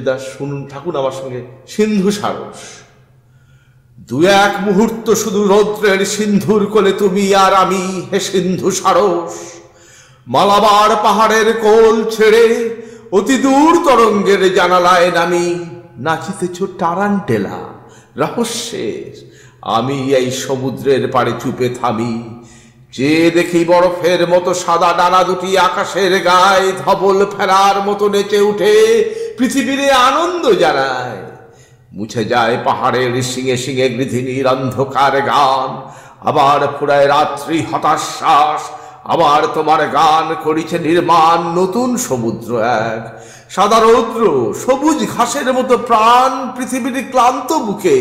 দাস শুনুন, থাকুন আমার সঙ্গে। সিন্ধু সারস। দু এক মুহূর্ত শুধু রৌদ্রের সিন্ধুর কোলে তুমি আর আমি, হে সিন্ধু সারস। মালাবার পাহাড়ের কোল ছেড়ে অতি দূর তরঙ্গের জানালায় নামি, নাচিতেছ টারান্টেলা রহস্যের। আমি এই সমুদ্রের পাড়ে চুপে থামি, যে দেখি বরফের মতো সাদা ডানা দুটি আকাশের গায়ে ধবল ফেরার মতো নেচে উঠে পৃথিবীর আনন্দ জানায়। মুছে যায় পাহাড়ের শিঙে শিঙে গৃধিনীর অন্ধকার গান, আবার ফুরায় রাত্রি হতাশ্বাস। আবার তোমার গান করিছে নির্মাণ নতুন সমুদ্র এক। সাদা রৌদ্র সবুজ ঘাসের মতো প্রাণ পৃথিবীর ক্লান্ত বুকে।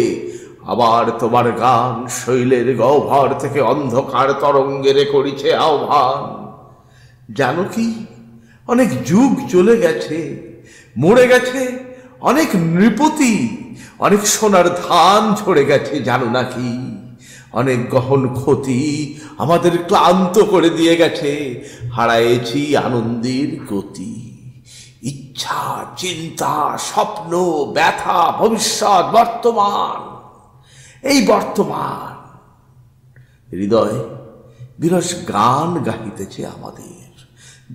আবার তোমার গান শৈলের গহ্বর থেকে অন্ধকার তরঙ্গের করিছে আহ্বান। জানো কি, অনেক যুগ চলে গেছে, মরে গেছে অনেক নৃপতি, অনেক সোনার ধান ঝরে গেছে জানো নাকি। অনেক গহন ক্ষতি আমাদের ক্লান্ত করে দিয়ে গেছে, হারায়েছি আনন্দের গতি। ইচ্ছা, চিন্তা, স্বপ্ন, ব্যথা, ভবিষ্যৎ, বর্তমান। এই বর্তমান হৃদয় বিরস গান গাহিতেছে আমাদের,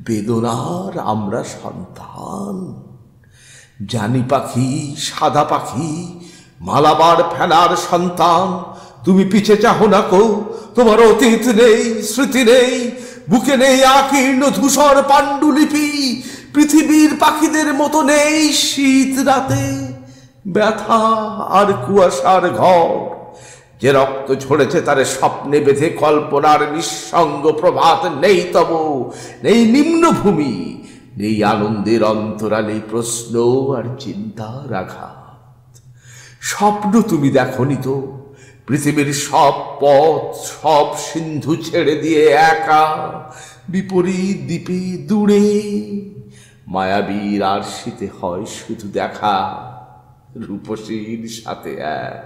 বেদনার আমরা সন্তান। জানি পাখি, সাদা পাখি, মালাবার ফেনার সন্তান। তুমি পিছে চাহো না কো, তোমার অতীত নেই, স্মৃতি নেই, বুকে নেই আকীর্ণ ধূসর পাণ্ডুলিপি। পৃথিবীর পাখিদের মতো নেই শীত রাতে ব্যথা আর কুয়াশার ঘর। যে রক্ত ঝরেছে তারে স্বপ্নে বেঁধে কল্পনার নিঃসঙ্গ প্রভাত নেই তব, নেই নিম্নভূমি, নেই আনন্দের অন্তরালে প্রশ্ন আর চিন্তার আঘাত। স্বপ্ন তুমি দেখনি তো, পৃথিবীর সব পথ সব সিন্ধু ছেড়ে দিয়ে একা বিপরীত দ্বীপে দূরে। মায়াবীর আর শীতে হয় শুধু দেখা, রূপসীর সাথে এক।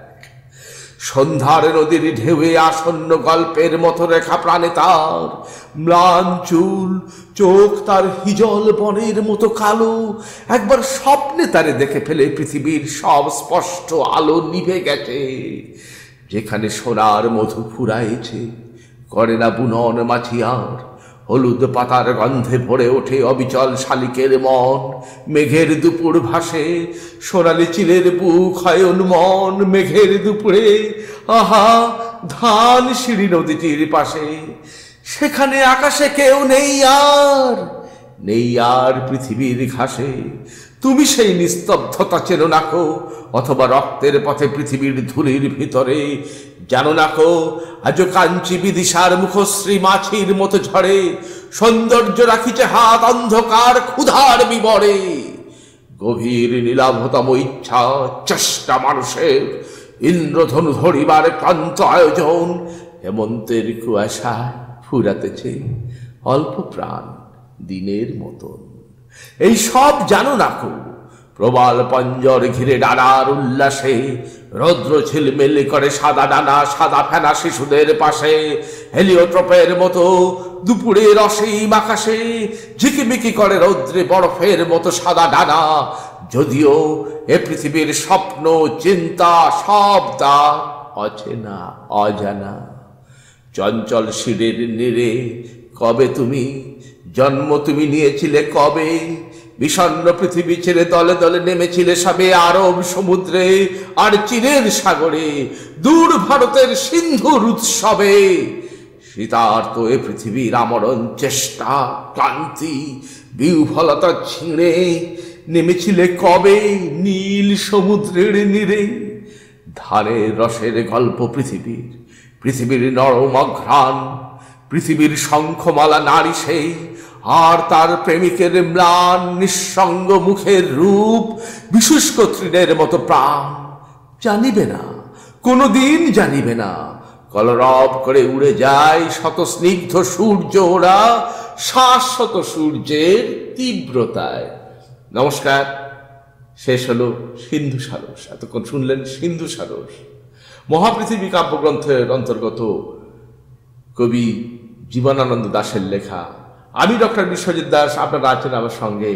সন্ধ্যার নদীর ঢেউয়ে আসন্ন গল্পের মতো রেখা প্রাণে তার। ম্লান চুল, চোখ তার হিজল বনের মতো কালো। একবার স্বপ্নে তারে দেখে ফেলে পৃথিবীর সব স্পষ্ট আলো নিভে গেছে। যেখানে সোনার মধু ফুরাইছে করে না বুনন মাছিয়ার, হলুদ পাতার গন্ধে ভরে ওঠে অবিচল শালিকের মন। মেঘের দুপুর ভাসে সোনালি চিলের বুক হয় উন্মন। মেঘের দুপুরে আহা ধান সিঁড়ি নদীটির পাশে, সেখানে আকাশে কেউ নেই আর, নেই আর পৃথিবীর ঘাসে। তুমি সেই নিস্তব্ধতা চেনো নাকো, অথবা রক্তের পথে পৃথিবীর ধুলির ভিতরে জানো নাকো। আজও কাঞ্চি বিদিশার মুখশ্রী মাছির মতো ঝরে, সৌন্দর্য রাখিছে হাত অন্ধকার ক্ষুধার বিবরে। গভীর নীলাভতম ইচ্ছা চেষ্টা মানুষের, ইন্দ্রধনু ধরিবার ক্লান্ত আয়োজন। হেমন্তের কুয়াশায় ফুরাতেছে অল্প প্রাণ দিনের মতন। এই সব জানো নাকো, প্রবাল পঞ্জর ঘিরে ডানার উল্লাসে রৌদ্র ঝিলমিল করে সাদা ডানা সাদা ফেনা শিশুদের পাশে। হেলিওট্রপের মতো দুপুরের অসীম আকাশে ঝিকিমিকি করে রৌদ্রে বরফের মতো সাদা ডানা। যদিও এ পৃথিবীর স্বপ্ন চিন্তা সব তা অচেনা অজানা। চঞ্চল শিরের নীড়ে কবে তুমি জন্ম তুমি নিয়েছিলে কবে? বিষণ্ণ পৃথিবী ছেড়ে দলে দলে নেমেছিলে সবে আরব সমুদ্রে আর চীনের সাগরে, দূর ভারতের সিন্ধুর উৎসবে। শীতার্ত এ পৃথিবীর আমরণ চেষ্টা ক্লান্তি বিহ্বলতা ছিঁড়ে নেমেছিলে কবে নীল সমুদ্রের নীড়ে? ধানের রসের গল্প পৃথিবীর, পৃথিবীর নরম অঘ্রাণ, পৃথিবীর শঙ্খমালা নারী সেই, আর তার প্রেমিকের ম্লান নিঃসঙ্গ মুখের রূপ বিশুষ্ক তৃণের মতো প্রাণ। জানিবে না, কোনোদিন জানিবে না, কলরব করে উড়ে যায় শত স্নিগ্ধ সূর্য ওরা শাশ্বত সূর্যের তীব্রতায়। নমস্কার, শেষ হলো সিন্ধু সারস। এতক্ষণ শুনলেন সিন্ধু সারস, মহাপৃথিবী কাব্যগ্রন্থের অন্তর্গত কবি জীবনানন্দ দাশের লেখা। আমি ডক্টর বিশ্বজিৎ দাস, আপনারা আছেন আমার সঙ্গে।